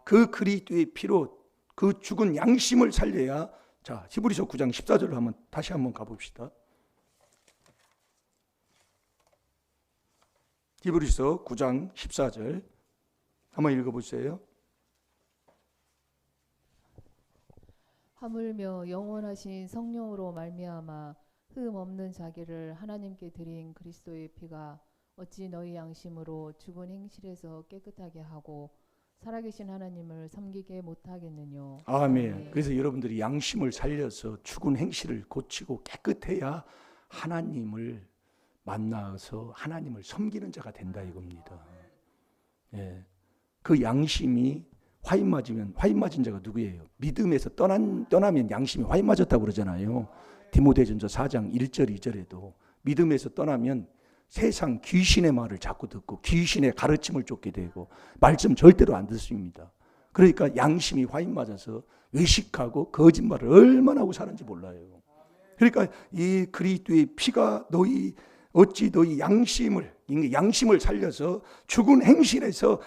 그 그리스도의 피로 그 죽은 양심을 살려야. 자, 히브리서 9장 14절로 다시 한번 가봅시다. 히브리서 9장 14절 한번 읽어보세요. 하물며 영원하신 성령으로 말미암아 흠 없는 자기를 하나님께 드린 그리스도의 피가 어찌 너희 양심으로 죽은 행실에서 깨끗하게 하고 살아계신 하나님을 섬기게 못하겠느뇨. 아멘. 그래서 여러분들이 양심을 살려서 죽은 행실을 고치고 깨끗해야 하나님을 만나서 하나님을 섬기는 자가 된다 이겁니다. 예. 그 양심이 화인 맞은 자가 누구예요? 믿음에서 떠나면 양심이 화인 맞았다고 그러잖아요. 디모데전서 4장 1절 2절에도 믿음에서 떠나면 세상 귀신의 말을 자꾸 듣고 귀신의 가르침을 쫓게 되고 말씀 절대로 안 듣습니다. 그러니까 양심이 화인 맞아서 외식하고 거짓말을 얼마나 하고 사는지 몰라요. 그러니까 이 그리스도의 피가 어찌 너희 양심을 살려서 죽은 행실에서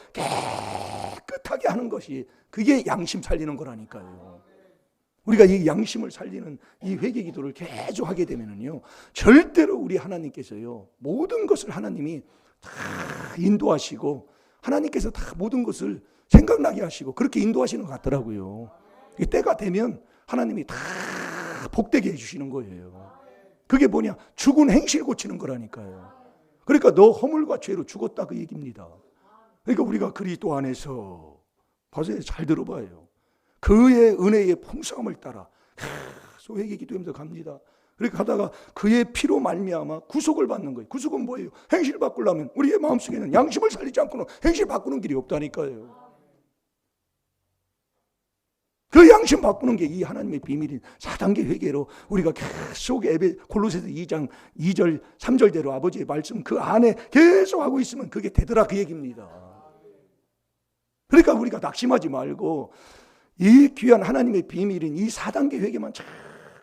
깨끗하게 하는 것이, 그게 양심 살리는 거라니까요. 우리가 이 양심을 살리는 이 회개 기도를 계속 하게 되면은요, 절대로 우리 하나님께서요, 모든 것을 하나님이 다 인도하시고, 하나님께서 다 모든 것을 생각나게 하시고, 그렇게 인도하시는 것 같더라고요. 때가 되면 하나님이 다 복되게 해주시는 거예요. 그게 뭐냐? 죽은 행실 고치는 거라니까요. 그러니까 너 허물과 죄로 죽었다 그 얘기입니다. 그러니까 우리가 그리스도 안에서, 봐세요, 잘 들어봐요. 그의 은혜의 풍성함을 따라 계속 회개 기도하면서 갑니다. 그렇게 가다가 그의 피로 말미암아 구속을 받는 거예요. 구속은 뭐예요? 행실 바꾸려면 우리의 마음속에는 양심을 살리지 않고는 행실 바꾸는 길이 없다니까요. 그 양심 바꾸는 게 이 하나님의 비밀인 4단계 회개로 우리가 계속 골로새서 2장 2절 3절대로 아버지의 말씀 그 안에 계속 하고 있으면 그게 되더라 그 얘기입니다. 그러니까 우리가 낙심하지 말고 이 귀한 하나님의 비밀인 이 4단계 회개만 자꾸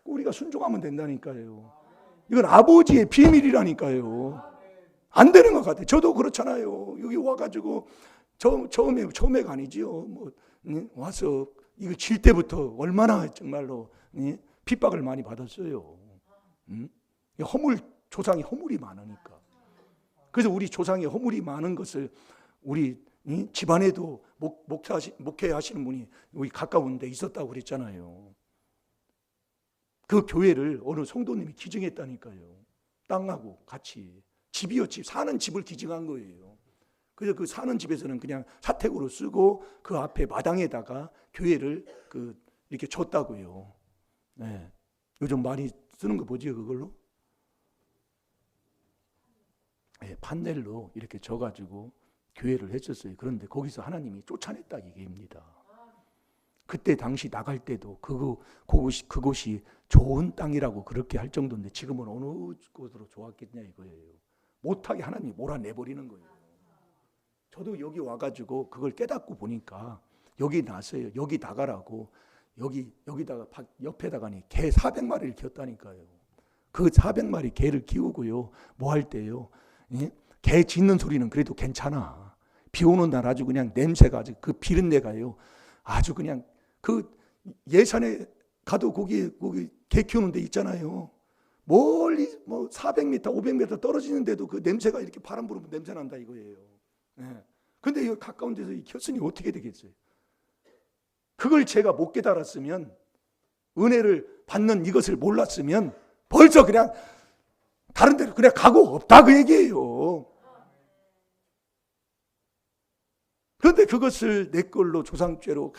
우리가 순종하면 된다니까요. 이건 아버지의 비밀이라니까요. 안 되는 것 같아요. 저도 그렇잖아요. 여기 와가지고 처음에가 아니지요. 뭐 와서 이거 질 때부터 얼마나 정말로 핍박을 많이 받았어요. 조상이 허물이 많으니까. 그래서 우리 조상이 허물이 많은 것을 우리 집안에도 목회하시는 분이 여기 가까운 데 있었다고 그랬잖아요. 그 교회를 어느 성도님이 기증했다니까요. 땅하고 같이. 집이요, 사는 집을 기증한 거예요. 그래서 그 사는 집에서는 그냥 사택으로 쓰고 그 앞에 마당에다가 교회를 이렇게 줬다고요. 네. 요즘 많이 쓰는 거 뭐지요, 그걸로? 네, 판넬로 이렇게 져가지고 교회를 했었어요. 그런데 거기서 하나님이 쫓아냈다 얘기입니다. 그때 당시 나갈 때도 그곳이 좋은 땅이라고 그렇게 할 정도인데 지금은 어느 곳으로 좋았겠냐 이거예요. 못하게 하나님이 몰아내버리는 거예요. 저도 여기 와가지고 그걸 깨닫고 보니까 여기 나서요. 여기 나가라고 여기다가 옆에다가니 개 400마리를 키웠다니까요. 그 400마리 개를 키우고요. 뭐 할 때요. 예? 개 짖는 소리는 그래도 괜찮아. 비 오는 날 아주 그냥 냄새가 아주 그 비린내가요. 아주 그냥 그 예산에 가도 거기 개 키우는 데 있잖아요. 멀리 뭐 400m, 500m 떨어지는데도 그 냄새가 이렇게 바람 불으면 냄새 난다 이거예요. 네. 근데 이 가까운 데서 켰으니 어떻게 되겠어요? 그걸 제가 못 깨달았으면, 은혜를 받는 이것을 몰랐으면 벌써 그냥 다른 데로 그냥 가고 없다 그 얘기예요. 그런데 그것을 내 걸로 조상죄로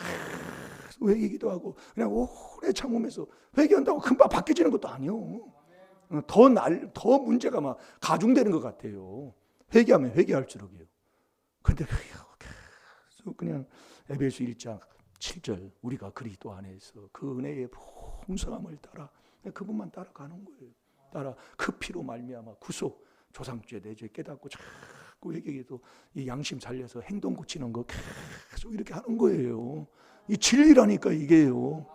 회개기도 하고 그냥 오래 참으면서 회개한다고 금방 바뀌어지는 것도 아니요. 더 문제가 막 가중되는 것 같아요. 회개하면 회개할수록이요. 근데 계속 그냥 에베소 1장 7절 우리가 그리스도 안에서 그 은혜의 풍성함을 따라 그분만 따라가는 거예요. 따라 그 피로 말미암아 구속, 조상죄, 내 죄 깨닫고 자꾸 자꾸 회개해도 이 양심 살려서 행동 고치는 거 계속 이렇게 하는 거예요. 이 진리라니까 이게요.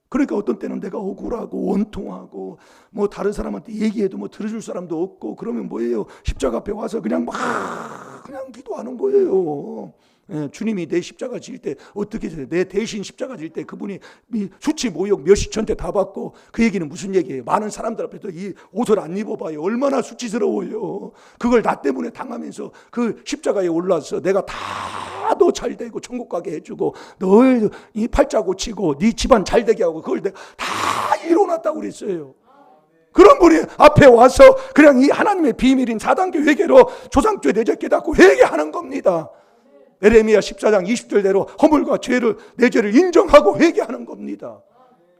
그러니까 어떤 때는 내가 억울하고 원통하고 뭐 다른 사람한테 얘기해도 뭐 들어줄 사람도 없고 그러면 뭐예요? 십자가 앞에 와서 그냥 막 그냥 기도하는 거예요. 예, 주님이 내 십자가 질 때 어떻게 해요? 내 대신 십자가 질 때 그분이 수치 모욕 몇십 천대 다 받고 그 얘기는 무슨 얘기예요? 많은 사람들 앞에서 이 옷을 안 입어봐요. 얼마나 수치스러워요. 그걸 나 때문에 당하면서 그 십자가에 올라서 내가 다도 잘되고 천국 가게 해주고 널 이 팔자 고치고 네 집안 잘되게 하고 그걸 내가 다 이뤄놨다고 그랬어요. 그런 분이 앞에 와서 그냥 이 하나님의 비밀인 4단계 회개로 조상죄 내죄 깨닫고 회개하는 겁니다. 에레미야 14장 20절대로 허물과 죄를 내 죄를 인정하고 회개하는 겁니다.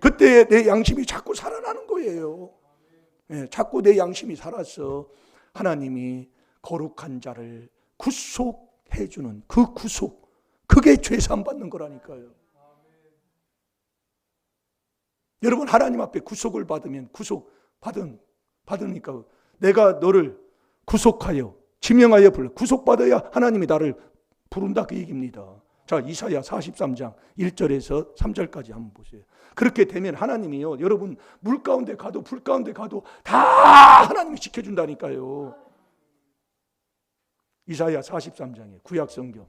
그때 내 양심이 자꾸 살아나는 거예요. 예, 자꾸 내 양심이 살아서 하나님이 거룩한 자를 구속해 주는 그 구속, 그게 죄사함 받는 거라니까요. 여러분 하나님 앞에 구속을 받으면 받으니까 내가 너를 구속하여 지명하여 불러 구속받아야 하나님이 나를 부른다 그 얘기입니다. 자, 이사야 43장 1절에서 3절까지 한번 보세요. 그렇게 되면 하나님이요, 여러분 물 가운데 가도 불 가운데 가도 다 하나님이 지켜준다니까요. 이사야 43장에 구약 성경.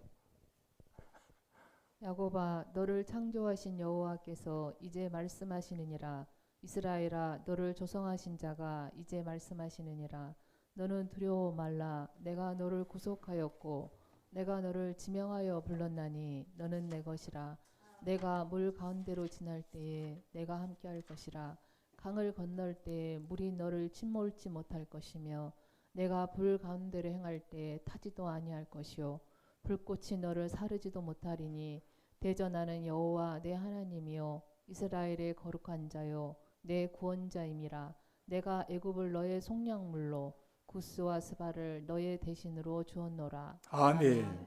야곱아, 너를 창조하신 여호와께서 이제 말씀하시느니라. 이스라엘아, 너를 조성하신 자가 이제 말씀하시느니라. 너는 두려워 말라. 내가 너를 구속하였고 내가 너를 지명하여 불렀나니 너는 내 것이라. 내가 물 가운데로 지날 때에 내가 함께할 것이라. 강을 건널 때에 물이 너를 침몰지 못할 것이며 내가 불 가운데로 행할 때에 타지도 아니할 것이요 불꽃이 너를 사르지도 못하리니 대저 나는 여호와 내 하나님이요 이스라엘의 거룩한 자요 내 구원자임이라. 내가 애굽을 너의 속량물로 구스와 스바를 너의 대신으로 주었노라. 아멘.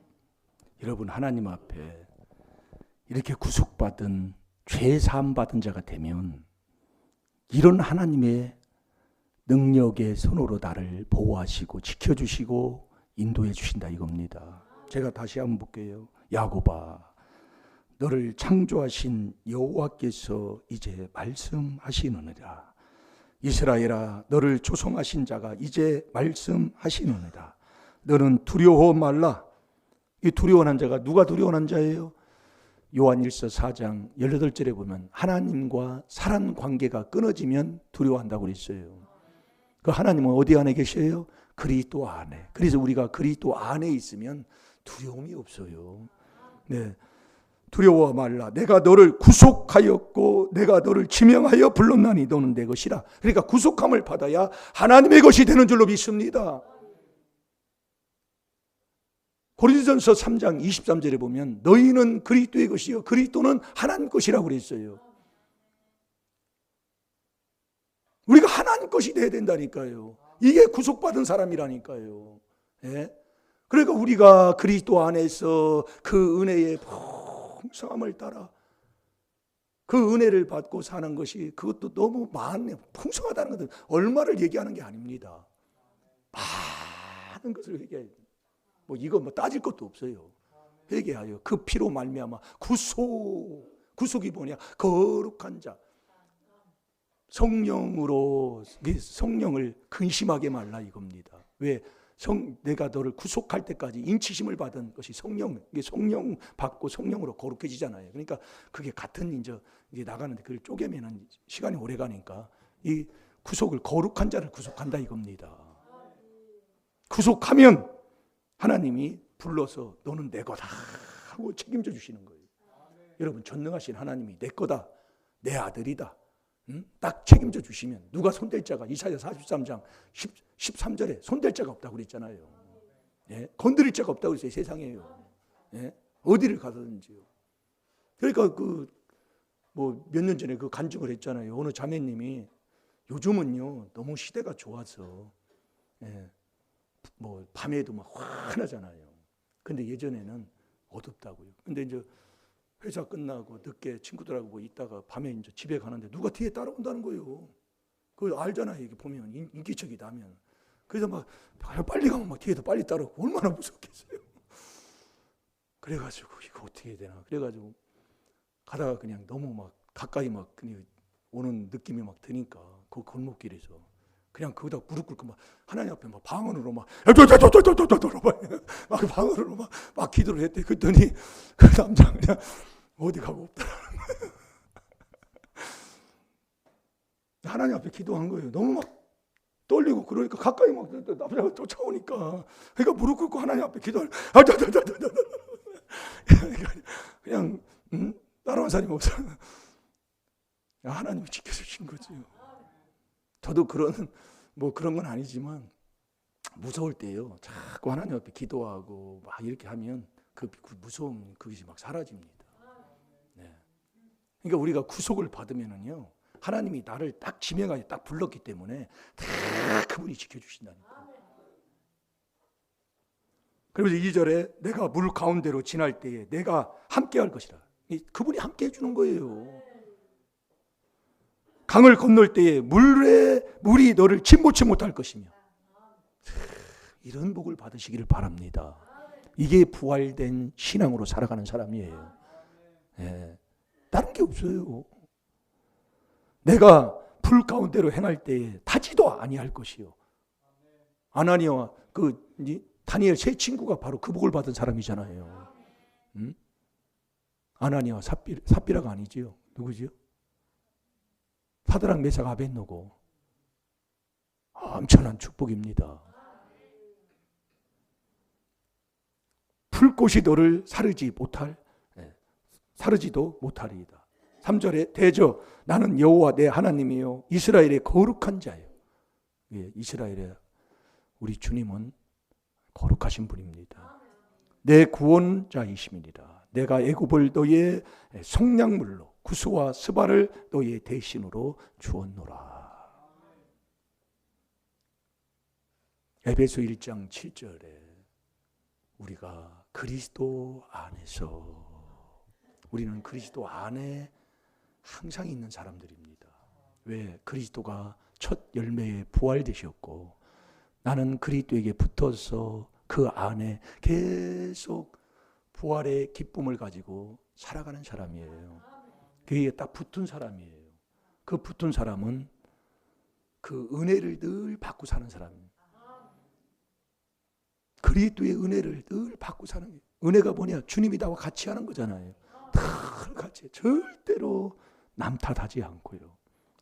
여러분 하나님 앞에 이렇게 구속받은 죄 사함 받은 자가 되면 이런 하나님의 능력의 손으로 나를 보호하시고 지켜주시고 인도해 주신다 이겁니다. 제가 다시 한번 볼게요. 야곱아, 너를 창조하신 여호와께서 이제 말씀하시느니라. 이스라엘아, 너를 조성하신 자가 이제 말씀하시느니라. 너는 두려워 말라. 이 두려워하는 자가 누가 두려워하는 자예요? 요한일서 4장 18절에 보면 하나님과 사람 관계가 끊어지면 두려워한다고 그랬어요. 그 하나님은 어디 안에 계셔요? 그리스도 안에. 그래서 우리가 그리스도 안에 있으면 두려움이 없어요. 네. 두려워 말라. 내가 너를 구속하였고 내가 너를 지명하여 불렀나니 너는 내 것이라. 그러니까 구속함을 받아야 하나님의 것이 되는 줄로 믿습니다. 고린도전서 3장 23절에 보면 너희는 그리스도의 것이요 그리스도는 하나님 것이라고 그랬어요. 우리가 하나님 것이 돼야 된다니까요. 이게 구속받은 사람이라니까요. 예? 그러니까 우리가 그리스도 안에서 그 은혜의 풍성함을 따라 그 은혜를 받고 사는 것이 그것도 너무 많네요. 풍성하다는 것은 얼마를 얘기하는 게 아닙니다. 많은 것을 회개해야 돼요. 뭐 이거 뭐 따질 것도 없어요. 회개하여 그 피로 말미암아 구속이 뭐냐? 거룩한 자. 성령으로 성령을 근심하게 말라 이겁니다. 왜? 내가 너를 구속할 때까지 인치심을 받은 것이 성령, 이게 성령 받고 성령으로 거룩해지잖아요. 그러니까 그게 같은 이제 나가는데 그걸 쪼개면은 시간이 오래 가니까 이 구속을 거룩한 자를 구속한다 이겁니다. 구속하면 하나님이 불러서 너는 내 거다 하고 책임져 주시는 거예요. 여러분 전능하신 하나님이 내 거다, 내 아들이다. 딱 책임져 주시면 누가 손댈 자가 이사야 43장 13절에 손댈 자가 없다고 그랬잖아요. 예? 건드릴 자가 없다고 그랬어요. 세상에요. 예? 어디를 가든지요. 그러니까 뭐 몇 년 전에 그 간증을 했잖아요. 어느 자매님이 요즘은요 너무 시대가 좋아서 예, 뭐 밤에도 막 환하잖아요. 근데 예전에는 어둡다고요. 근데 이제 회사 끝나고 늦게 친구들하고 뭐 있다가 밤에 이제 집에 가는데 누가 뒤에 따라온다는 거예요. 그거 알잖아요. 이게 보면 인기척이 나면. 그래서 막 빨리 가면 막 뒤에도 빨리 따라오고 얼마나 무섭겠어요. 그래가지고 이거 어떻게 해야 되나. 그래가지고 가다가 그냥 너무 막 가까이 막 그냥 오는 느낌이 막 드니까 그 골목길에서 그냥 거기다 무릎 꿇고 막 하나님 앞에 막 방언으로 막 방언으로 막 기도를 했대. 그랬더니 그 남자 그냥 어디 가고 없더라는 거예요. 하나님 앞에 기도한 거예요. 너무 막 떨리고 그러니까 가까이 막 남자가 쫓아오니까 그러니까 무릎 꿇고 하나님 앞에 기도를 그냥 따라온 사람이 없어. 하나님이 지켜주신 거죠. 저도 그런 건 아니지만 무서울 때요. 자꾸 하나님 앞에 기도하고 막 이렇게 하면 그 무서움 그것이 막 사라집니다. 네. 그러니까 우리가 구속을 받으면은요. 하나님이 나를 딱 지명하게 딱 불렀기 때문에 다 그분이 지켜주신다니까. 그래서 2절에 내가 물 가운데로 지날 때에 내가 함께할 것이라. 그분이 함께해 주는 거예요. 강을 건널 때에 물이 너를 침몰치 못할 것이며. 이런 복을 받으시기를 바랍니다. 이게 부활된 신앙으로 살아가는 사람이에요. 네. 다른 게 없어요. 내가 불 가운데로 행할 때에 타지도 아니할 것이요. 아나니아와 다니엘 세 친구가 바로 그 복을 받은 사람이잖아요. 아나니아와 삽비라가 아니지요. 누구지요? 사드락 메삭 아벳노고. 엄청난 축복입니다. 불꽃이 너를 사르지도 못하리이다. 3절에 대저 나는 여호와 내 하나님이요 이스라엘의 거룩한 자예요. 예, 이스라엘의 우리 주님은 거룩하신 분입니다. 내 구원자이심이니라. 내가 애굽을 너의 속량물로 구스와 스바를 너의 대신으로 주었노라. 에베소 1장 7절에 우리가 그리스도 안에서 우리는 그리스도 안에 항상 있는 사람들입니다. 왜? 그리스도가 첫 열매에 부활되셨고 나는 그리스도에게 붙어서 그 안에 계속 부활의 기쁨을 가지고 살아가는 사람이에요. 그게 딱 붙은 사람이에요. 그 붙은 사람은 그 은혜를 늘 받고 사는 사람입니다. 그리스도의 은혜를 늘 받고 사는 거예요. 은혜가 뭐냐? 주님이 나와 같이 하는 거잖아요. 다 같이 절대로 남 탓하지 않고요.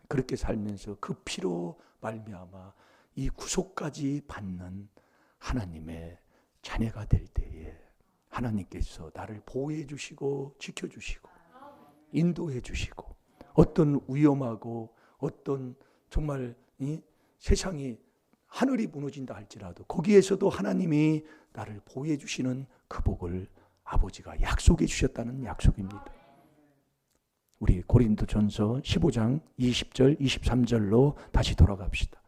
그렇게 살면서 그 피로 말미암아 이 구속까지 받는 하나님의 자녀가 될 때에 하나님께서 나를 보호해 주시고 지켜주시고 인도해 주시고 어떤 위험하고 어떤 정말 세상이 하늘이 무너진다 할지라도 거기에서도 하나님이 나를 보호해 주시는 그 복을 아버지가 약속해 주셨다는 약속입니다. 우리 고린도전서 15장 20절 23절로 다시 돌아갑시다.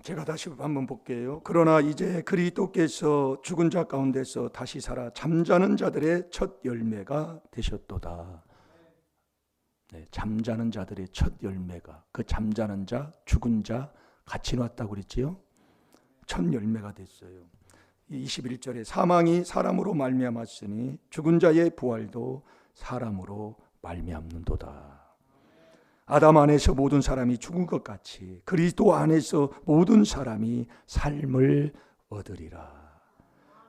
제가 다시 한번 볼게요. 그러나 이제 그리스도께서 죽은 자 가운데서 다시 살아 잠자는 자들의 첫 열매가 되셨도다. 네, 잠자는 자들의 첫 열매가 그 잠자는 자, 죽은 자 같이 놨다고 그랬지요. 첫 열매가 됐어요. 21절에 사망이 사람으로 말미암았으니 죽은 자의 부활도 사람으로 말미암는도다. 아담 안에서 모든 사람이 죽은 것 같이 그리스도 안에서 모든 사람이 삶을 얻으리라.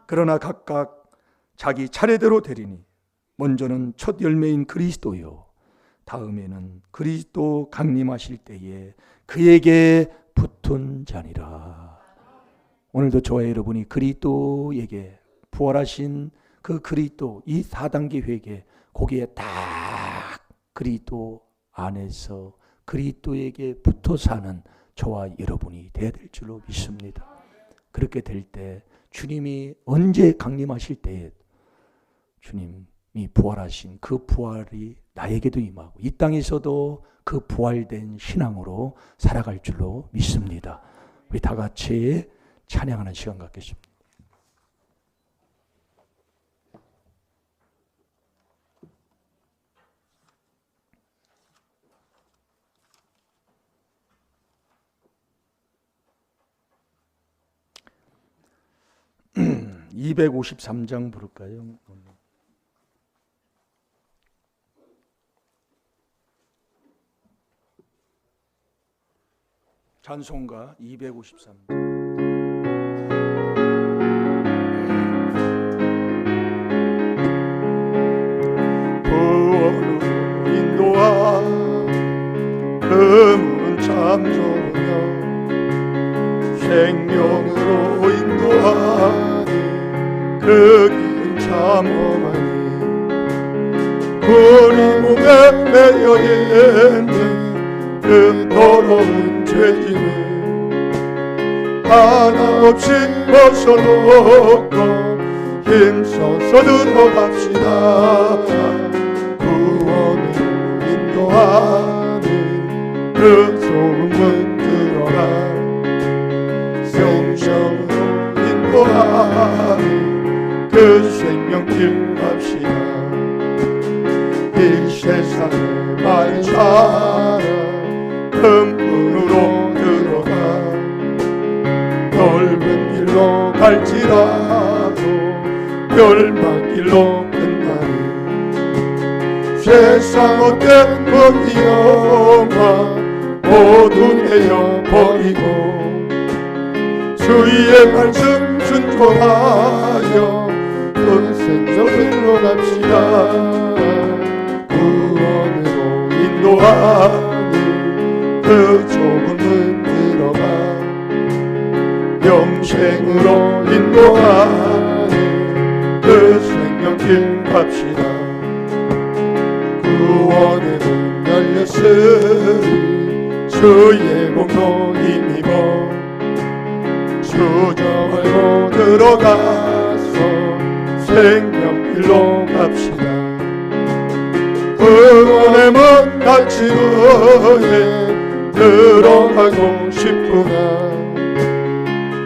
그러나 각각 자기 차례대로 되리니 먼저는 첫 열매인 그리스도요 다음에는 그리스도 강림하실 때에 그에게 붙은 자니라. 오늘도 저와 여러분이 그리스도에게 부활하신 그 그리스도 이 4단계 회개 거기에 딱 그리스도 안에서 그리스도에게 붙어 사는 저와 여러분이 되어야 될 줄로 믿습니다. 그렇게 될 때 주님이 언제 강림하실 때에 주님이 부활하신 그 부활이 나에게도 임하고 이 땅에서도 그 부활된 신앙으로 살아갈 줄로 믿습니다. 우리 다 같이 찬양하는 시간 갖겠습니다. 253장 부를까요? 찬송가 253장. 구원으로 인도하 그 문은 참 좋으며 생명으로 인도하니 그 길은 참 험하니 우리 몸에 매여 있는 그 더러운 죄짐을 하나 없이 벗어놓고 힘써서 들어갑시다. 구원으로 인도하는 그 소문 들어가 성령으로 인도하는 그 생명길 갑시다. 이 세상에 많은 사람 큰 문으로 들어가 넓은 길로 갈지라도 멸망길로 끝나니 세상 어떤 위험한 모두 내어버리고 주의 말씀 순종하여 그 생명길로 갑시다. 구원으로 인도하니 그 좁은 문 들어가 영생으로 인도하니 그 생명길 갑시다. 구원의 문 열렸으니 주의 공로 힘입어 수정하고 들어가서 생명길로 갑시다. 구원의 문 닫히기에 들어가고 싶구나.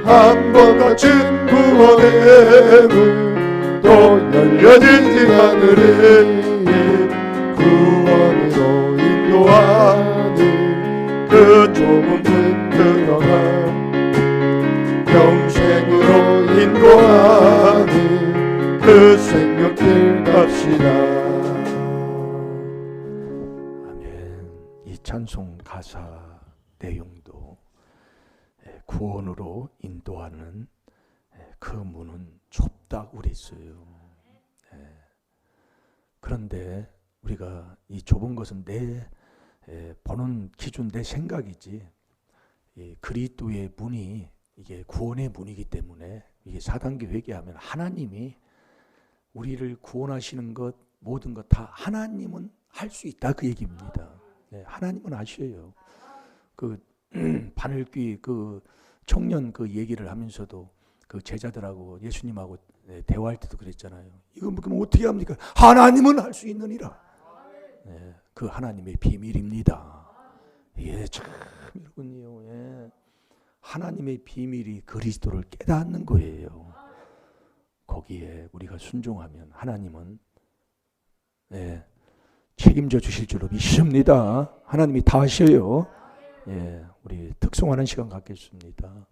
한 번 닫힌 구원의 문 또 열려지지 않으리. 구원으로 인도하는 그 좁은 문 들어가 영생으로 인도하는 그 생명길 갑시다. 아멘. 이 찬송 가사 내용도 구원으로 인도하는 그 문은 좁다고 그랬어요. 그런데 우리가 이 좁은 것은 내 보는 기준, 내 생각이지 그리스도의 문이 이게 구원의 문이기 때문에 이게 4단계 회개하면 하나님이 우리를 구원하시는 것 모든 것 다 하나님은 할 수 있다 그 얘기입니다. 하나님은 아셔요. 그 바늘귀 그 청년 그 얘기를 하면서도 그 제자들하고 예수님하고 대화할 때도 그랬잖아요. 이거 그럼 어떻게 합니까? 하나님은 할 수 있느니라. 그 하나님의 비밀입니다. 예, 참 이렇군요. 하나님의 비밀이 그리스도를 깨닫는 거예요. 거기에 우리가 순종하면 하나님은 책임져 주실 줄로 믿습니다. 하나님이 다 하셔요. 우리 특송하는 시간 갖겠습니다.